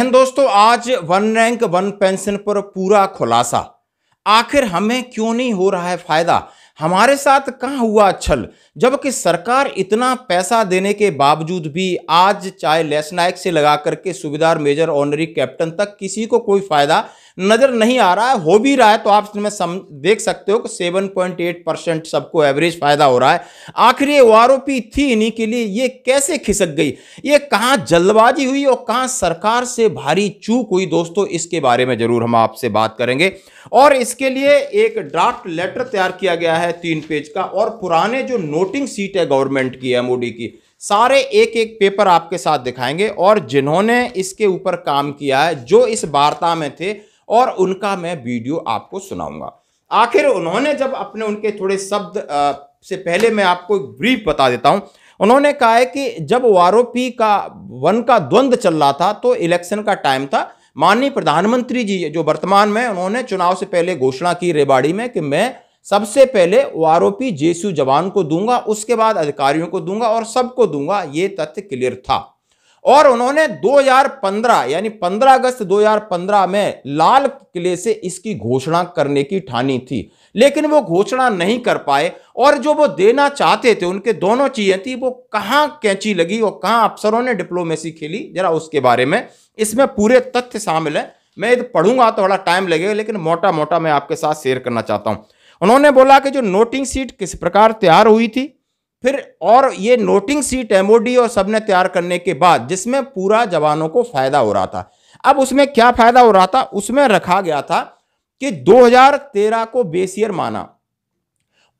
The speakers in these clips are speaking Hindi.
दोस्तों, आज वन रैंक वन पेंशन पर पूरा खुलासा। आखिर हमें क्यों नहीं हो रहा है फायदा? हमारे साथ कहां हुआ छल? जबकि सरकार इतना पैसा देने के बावजूद भी आज चाहे लेस नायक से लगा करके सूबेदार मेजर ऑनरी कैप्टन तक किसी को कोई फायदा नजर नहीं आ रहा है। हो भी रहा है तो आप इसमें देख सकते हो कि 7.8% सबको एवरेज फायदा हो रहा है। आखिर ये ओआरओपी थी इन्हीं के लिए, ये कैसे खिसक गई? ये कहां जल्दबाजी हुई और कहां सरकार से भारी चूक हुई? दोस्तों, इसके बारे में जरूर हम आपसे बात करेंगे। और इसके लिए एक ड्राफ्ट लेटर तैयार किया गया है 3 पेज का, और पुराने जो नोटिंग सीट है गवर्नमेंट की, एमओडी की, सारे एक एक पेपर आपके साथ दिखाएंगे और जिन्होंने इसके ऊपर काम किया है, जो इस वार्ता में थे, और उनका मैं वीडियो आपको सुनाऊंगा। आखिर उन्होंने जब अपने उनके थोड़े शब्द से पहले मैं आपको एक ब्रीफ बता देता हूं। उन्होंने कहा है कि जब ओआरओपी का वन का द्वंद्व चल रहा था तो इलेक्शन का टाइम था। माननीय प्रधानमंत्री जी जो वर्तमान में, उन्होंने चुनाव से पहले घोषणा की रेवाड़ी में कि मैं सबसे पहले ओआरओपी जेएसयू जवान को दूंगा, उसके बाद अधिकारियों को दूंगा और सबको दूंगा। यह तथ्य क्लियर था। और उन्होंने 2015 यानी 15 अगस्त 2015 में लाल किले से इसकी घोषणा करने की ठानी थी, लेकिन वो घोषणा नहीं कर पाए। और जो वो देना चाहते थे, उनके दोनों चीजें थी, वो कहां कैंची लगी और कहां अफसरों ने डिप्लोमेसी खेली, जरा उसके बारे में इसमें पूरे तथ्य शामिल है। मैं पढ़ूंगा तो थोड़ा टाइम लगेगा, लेकिन मोटा मोटा मैं आपके साथ शेयर करना चाहता हूं। उन्होंने बोला कि जो नोटिंग सीट किस प्रकार तैयार हुई थी, फिर और ये नोटिंग सीट एमओडी और सबने तैयार करने के बाद जिसमें पूरा जवानों को फायदा हो रहा था। अब उसमें क्या फायदा हो रहा था? उसमें रखा गया था कि 2013 को बेस ईयर माना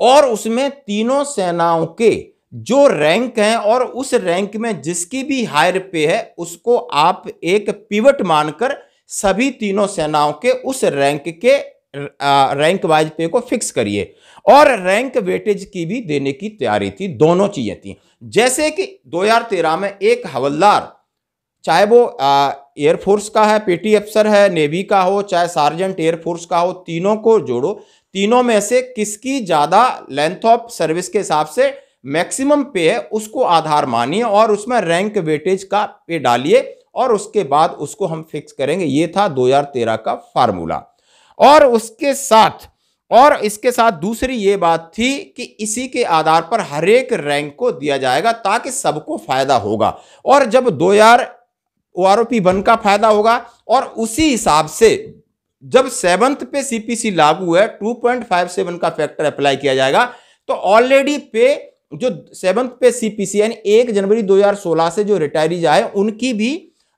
और उसमें तीनों सेनाओं के जो रैंक हैं और उस रैंक में जिसकी भी हायर पे है उसको आप एक पिवट मानकर सभी तीनों सेनाओं के उस रैंक के रैंक वाइज पे को फिक्स करिए। और रैंक वेटेज की भी देने की तैयारी थी। दोनों चीजें थी। जैसे कि 2013 में एक हवलदार, चाहे वो एयरफोर्स का है, पेटी अफसर है, नेवी का हो, चाहे सार्जेंट एयरफोर्स का हो, तीनों को जोड़ो। तीनों में से किसकी ज्यादा लेंथ ऑफ सर्विस के हिसाब से मैक्सिमम पे है उसको आधार मानिए और उसमें रैंक वेटेज का पे डालिए और उसके बाद उसको हम फिक्स करेंगे। ये था 2013 का फार्मूला। और उसके साथ और इसके साथ दूसरी ये बात थी कि इसी के आधार पर हर एक रैंक को दिया जाएगा ताकि सबको फायदा होगा। और जब 2000 ओआरओपी 1 का फायदा होगा और उसी हिसाब से जब 7th पे सीपीसी लागू है 2.57 का फैक्टर अप्लाई किया जाएगा, तो ऑलरेडी पे जो 7th पे सीपीसी यानी 1 जनवरी 2016 से जो रिटायरीज आए उनकी भी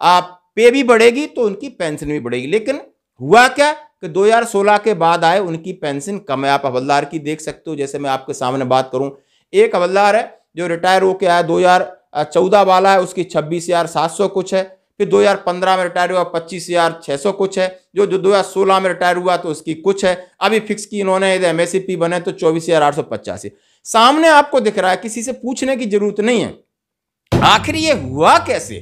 पे भी बढ़ेगी, तो उनकी पेंशन भी बढ़ेगी। लेकिन हुआ क्या कि 2016 के बाद आए उनकी पेंशन कम है। आप हवलदार की देख सकते हो। जैसे मैं आपके सामने बात करूं, एक हवलदार है जो रिटायर होकर आया 2014 वाला है, उसकी 26,700 कुछ है। फिर 2015 में रिटायर हुआ 25,600 कुछ है। जो 2016 में रिटायर हुआ तो उसकी कुछ है। अभी फिक्स की इन्होंने, एमएसपी बने तो 24,885 सामने आपको दिख रहा है। किसी से पूछने की जरूरत नहीं है। आखिर ये हुआ कैसे?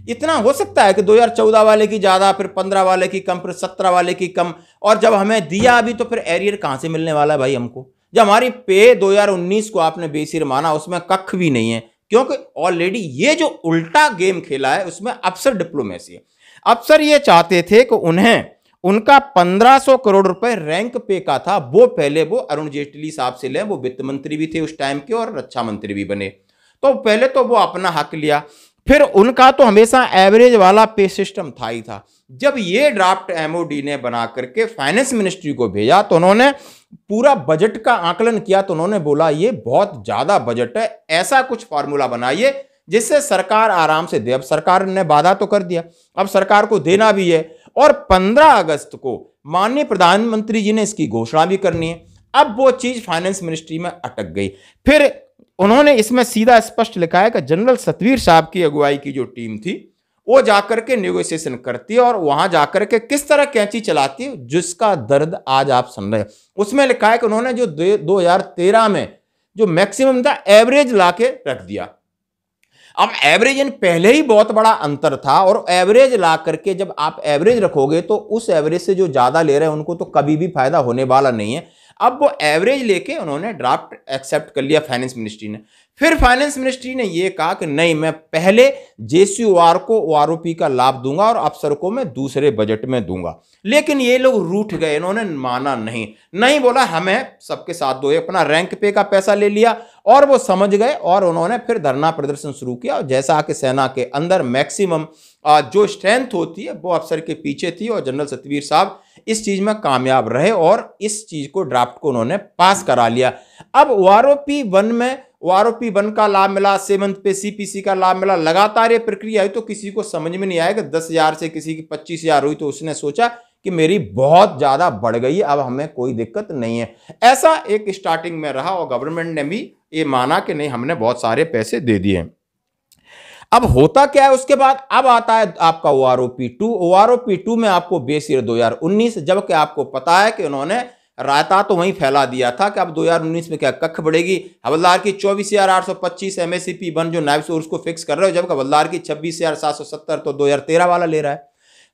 इतना हो सकता है कि 2014 वाले की ज्यादा, फिर 15 वाले की कम, फिर 17 वाले की कम। और जब हमें दिया अभी तो फिर एरियर कहां से मिलने वाला है भाई हमको? जब हमारी पे 2019 को आपने बेस ईयर माना, उसमें कख भी नहीं है, क्योंकि ऑलरेडी ये जो उल्टा गेम खेला है उसमें अफसर डिप्लोमेसी है। अफसर ये चाहते थे कि उन्हें उनका 1500 करोड़ रुपए रैंक पे का था, वो पहले वो अरुण जेटली साहब से लें। वो वित्त मंत्री भी थे उस टाइम के और रक्षा मंत्री भी बने, तो पहले तो वो अपना हक लिया। फिर उनका तो हमेशा एवरेज वाला पे सिस्टम था ही था। जब ये ड्राफ्ट एमओडी ने बना करके फाइनेंस मिनिस्ट्री को भेजा तो उन्होंने पूरा बजट का आकलन किया, तो उन्होंने बोला ये बहुत ज्यादा बजट है, ऐसा कुछ फार्मूला बनाइए जिससे सरकार आराम से दे। अब सरकार ने वादा तो कर दिया, अब सरकार को देना भी है। और 15 अगस्त को माननीय प्रधानमंत्री जी ने इसकी घोषणा भी करनी है। अब वो चीज फाइनेंस मिनिस्ट्री में अटक गई। फिर उन्होंने इसमें सीधा स्पष्ट लिखा है कि जनरल सतवीर साहब की अगुवाई की जो टीम थी वो जाकर के नेगोशिएशन करती है और वहां जाकर के किस तरह कैंची चलाती है, जिसका दर्द आज आप सुन रहे हैं। उसमें लिखा है कि उन्होंने जो 2013 में जो मैक्सिमम था एवरेज लाके रख दिया। अब एवरेज इन पहले ही बहुत बड़ा अंतर था, और एवरेज ला करके जब आप एवरेज रखोगे तो उस एवरेज से जो ज्यादा ले रहे हैं उनको तो कभी भी फायदा होने वाला नहीं है। अब वो एवरेज लेके उन्होंने ड्राफ्ट एक्सेप्ट कर लिया फाइनेंस मिनिस्ट्री ने। फिर फाइनेंस मिनिस्ट्री ने यह कहा कि नहीं, मैं पहले जेसीओआर को ओआरओपी का लाभ दूंगा और अफसर को मैं दूसरे बजट में दूंगा। लेकिन ये लोग रूठ गए, इन्होंने माना नहीं बोला हमें सबके साथ दो। अपना रैंक पे का पैसा ले लिया और वो समझ गए और उन्होंने फिर धरना प्रदर्शन शुरू किया। और जैसा कि सेना के अंदर मैक्सिमम जो स्ट्रेंथ होती है वो अफसर के पीछे थी और जनरल सतवीर साहब इस चीज में कामयाब रहे और इस चीज को ड्राफ्ट को उन्होंने पास करा लिया। अब ओआरओपी 1 में ओआरओपी 1 का लाभ मिला, 7th पे सीपीसी का लाभ मिला, लगातार ये प्रक्रिया हुई तो किसी को समझ में नहीं आया कि 10,000 से किसी की 25,000 हुई तो उसने सोचा कि मेरी बहुत ज्यादा बढ़ गई है, अब हमें कोई दिक्कत नहीं है। ऐसा एक स्टार्टिंग में रहा और गवर्नमेंट ने भी ये माना कि नहीं, हमने बहुत सारे पैसे दे दिए। अब होता क्या है उसके बाद, अब आता है आपका ओआरओपी 2। ओआरओपी 2 में आपको बेस ईयर 2019, जबकि आपको पता है कि उन्होंने रायता तो वहीं फैला दिया था कि अब 2019 में क्या कख बढ़ेगी। हवलदार की 24,825 एमएससीपी 1 जो नायब सोर्स को फिक्स कर रहे हो, जबकि हवलदार की 26,770 तो 2013 वाला ले रहा है,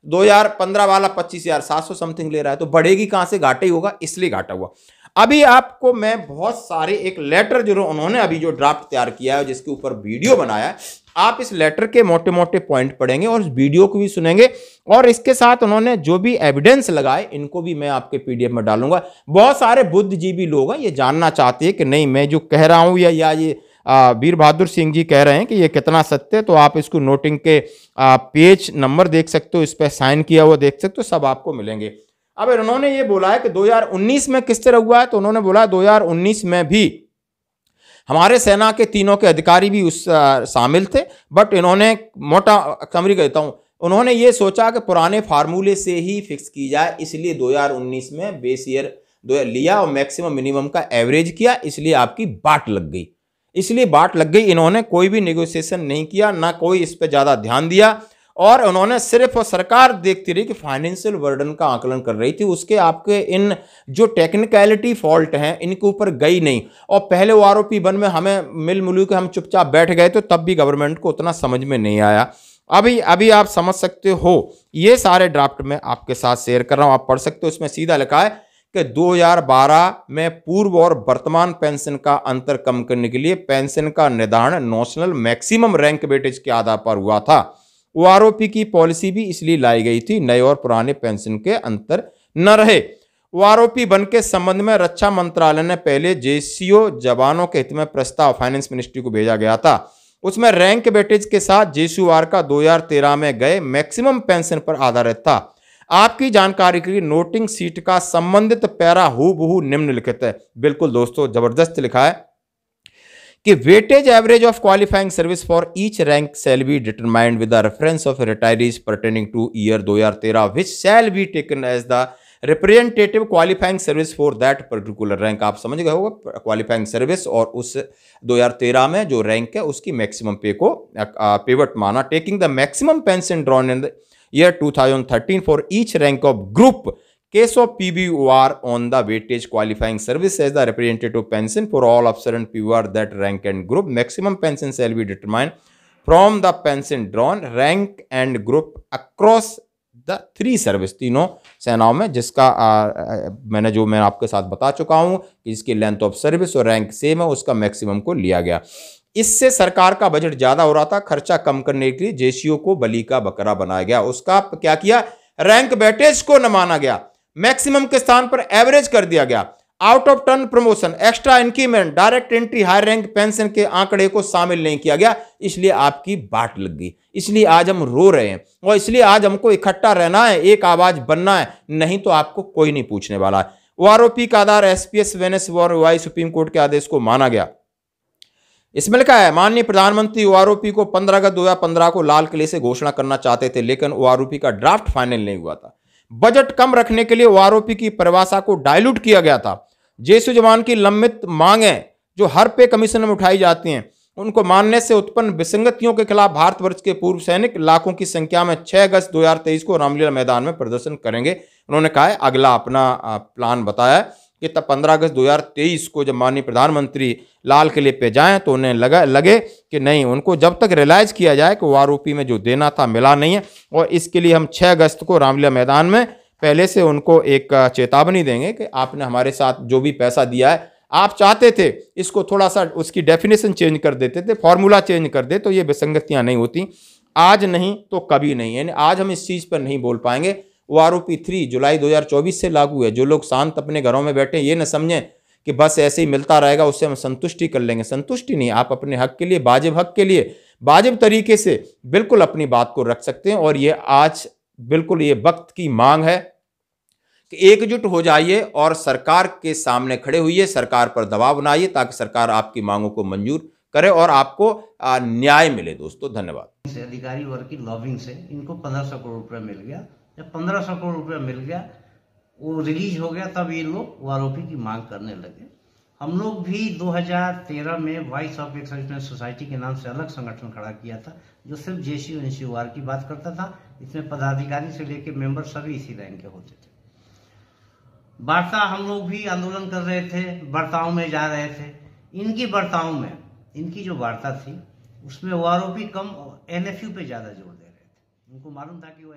2015 वाला 25,700 समथिंग ले रहा है, तो बढ़ेगी कहां से, घाटा ही होगा, इसलिए घाटा हुआ। अभी आपको मैं बहुत सारे एक लेटर जो उन्होंने अभी जो ड्राफ्ट तैयार किया है जिसके ऊपर वीडियो बनाया है, आप इस लेटर के मोटे मोटे पॉइंट पढ़ेंगे और इस वीडियो को भी सुनेंगे और इसके साथ उन्होंने जो भी एविडेंस लगाए इनको भी मैं आपके पीडीएफ में डालूंगा। बहुत सारे बुद्धिजीवी लोग हैं, ये जानना चाहते हैं कि नहीं मैं जो कह रहा हूं या ये वीर बहादुर सिंह जी कह रहे हैं कि ये कितना सत्य है, तो आप इसको नोटिंग के पेज नंबर देख सकते हो, इस पर साइन किया हुआ देख सकते हो, सब आपको मिलेंगे। अब उन्होंने ये बोला है कि 2019 में किस तरह हुआ है, तो उन्होंने बोला 2019 में भी हमारे सेना के तीनों के अधिकारी भी उस शामिल थे, बट इन्होंने मोटा समरी कहता हूं, उन्होंने ये सोचा कि पुराने फार्मूले से ही फिक्स की जाए, इसलिए 2019 में बेस ईयर लिया और मैक्सिमम मिनिमम का एवरेज किया, इसलिए आपकी बाट लग गई, इन्होंने कोई भी नेगोशिएशन नहीं किया, ना कोई इस पर ज्यादा ध्यान दिया और उन्होंने सिर्फ सरकार देखती रही कि फाइनेंशियल बर्डन का आकलन कर रही थी, उसके आपके इन जो टेक्निकलिटी फॉल्ट हैं इनके ऊपर गई नहीं। और पहले ओआरओपी 1 में हमें मिलजुल के हम चुपचाप बैठ गए तो तब भी गवर्नमेंट को उतना समझ में नहीं आया। अभी आप समझ सकते हो, ये सारे ड्राफ्ट में आपके साथ शेयर कर रहा हूं, आप पढ़ सकते हो। इसमें सीधा लिखा है कि 2012 में पूर्व और वर्तमान पेंशन का अंतर कम करने के लिए पेंशन का निर्धारण नॉशनल मैक्सिमम रैंक वेटेज के आधार पर हुआ था। ओआरओपी की पॉलिसी भी इसलिए लाई गई थी, नए और पुराने पेंशन के अंतर न रहे। ओआरओपी 1 के संबंध में रक्षा मंत्रालय ने पहले जेसीओ जवानों के हित में प्रस्ताव फाइनेंस मिनिस्ट्री को भेजा गया था, उसमें रैंक वेटेज के साथ जेसीओआर का 2013 में गए मैक्सिमम पेंशन पर आधारित था। आपकी जानकारी के लिए नोटिंग सीट का संबंधित पैरा हूबहू निम्नलिखित है। बिल्कुल दोस्तों जबरदस्त लिखा है कि weightage average of qualifying service for each rank shall be determined with the reference of retirees pertaining to year 2013 which shall be taken as the representative qualifying service for that particular rank. आप समझ गए होगा, क्वालिफाइंग सर्विस और उस 2013 में जो रैंक है उसकी मैक्सिमम पे को पिवट माना। Taking the maximum pension drawn in the year 2013 for each rank of group case of PBOR on the weightage qualifying service as the representative pension for all officer and PBOR that rank and group. Maximum pension shall be determined from the pension drawn rank and group across the 3 service, तीनों सेनाओं में, जिसका मैं आपके साथ बता चुका हूं कि इसकी लेंथ ऑफ सर्विस और रैंक सेम है, उसका मैक्सिमम को लिया गया। इससे सरकार का बजट ज्यादा हो रहा था, खर्चा कम करने के लिए जेसीओ को बली का बकरा बनाया गया। उसका क्या किया, रैंक वेटेज को न माना गया, मैक्सिमम के स्थान पर एवरेज कर दिया गया। Out of turn promotion, extra increment, direct entry, higher rank pension के आंकड़े को शामिल नहीं किया गया, इसलिए आपकी बाट लग गई। इसलिए आज हम रो रहे हैं और इसलिए आज हमको इकट्ठा रहना है, एक आवाज बनना है, नहीं तो आपको कोई नहीं पूछने वाला है। ओआरओपी का आधार एसपीएस वेनेस वाई सुप्रीम कोर्ट के आदेश को माना गया। इसमें लिखा है माननीय प्रधानमंत्री ओआरओपी को 15 अगस्त 2015 को लाल किले से घोषणा करना चाहते थे, लेकिन ओआरओपी का ड्राफ्ट फाइनल नहीं हुआ था। बजट कम रखने के लिए ओआरओपी की परिभाषा को डाइल्यूट किया गया था। जेसीओ जवान की लंबित मांगें जो हर पे कमीशन में उठाई जाती हैं, उनको मानने से उत्पन्न विसंगतियों के खिलाफ भारतवर्ष के पूर्व सैनिक लाखों की संख्या में 6 अगस्त 2023 को रामलीला मैदान में प्रदर्शन करेंगे। उन्होंने कहा है अगला अपना प्लान बताया कि तब 15 अगस्त 2023 को जब माननीय प्रधानमंत्री लाल किले पे जाएं तो उन्हें लगे कि नहीं, उनको जब तक रियलाइज किया जाए कि ओआरओपी में जो देना था मिला नहीं है, और इसके लिए हम 6 अगस्त को रामलीला मैदान में पहले से उनको एक चेतावनी देंगे कि आपने हमारे साथ जो भी पैसा दिया है आप चाहते थे इसको थोड़ा सा उसकी डेफिनेशन चेंज कर देते थे, फॉर्मूला चेंज कर दे तो ये विसंगतियां नहीं होती। आज नहीं तो कभी नहीं, यानी आज हम इस चीज़ पर नहीं बोल पाएंगे। वो आरओपी 3 जुलाई 2024 से लागू है। जो लोग शांत अपने घरों में बैठे ये न समझें कि बस ऐसे ही मिलता रहेगा उससे हम संतुष्टि कर लेंगे। संतुष्टि नहीं, आप अपने हक के लिए, वाजिब हक के लिए वाजिब तरीके से बिल्कुल अपनी बात को रख सकते हैं। और ये आज बिल्कुल ये वक्त की मांग है कि एकजुट हो जाइए और सरकार के सामने खड़े होइए, सरकार पर दबाव बनाइए ताकि सरकार आपकी मांगों को मंजूर करे और आपको न्याय मिले। दोस्तों धन्यवाद। से अधिकारी वर्ग की लॉबिंग से इनको 1500 करोड़ रुपया मिल गया। जब 1500 करोड़ रुपया मिल गया, वो रिलीज हो गया, तब ये लोग आरोपी की मांग करने लगे। हम लोग भी 2013 में वॉइस ऑफ एक्सर्विसमैन सोसाइटी के नाम से अलग संगठन खड़ा किया था, जो सिर्फ जेसीयू एनसीयूआर की बात करता था। इसमें पदाधिकारी से लेकर मेंबर सभी इसी रैंक के होते थे। वार्ता हम लोग भी आंदोलन कर रहे थे, वार्ताओं में जा रहे थे। इनकी वार्ताओं में, इनकी जो वार्ता थी उसमें वो आरोपी कम एनएफयू पे ज्यादा जोर दे रहे थे। उनको मालूम था कि वो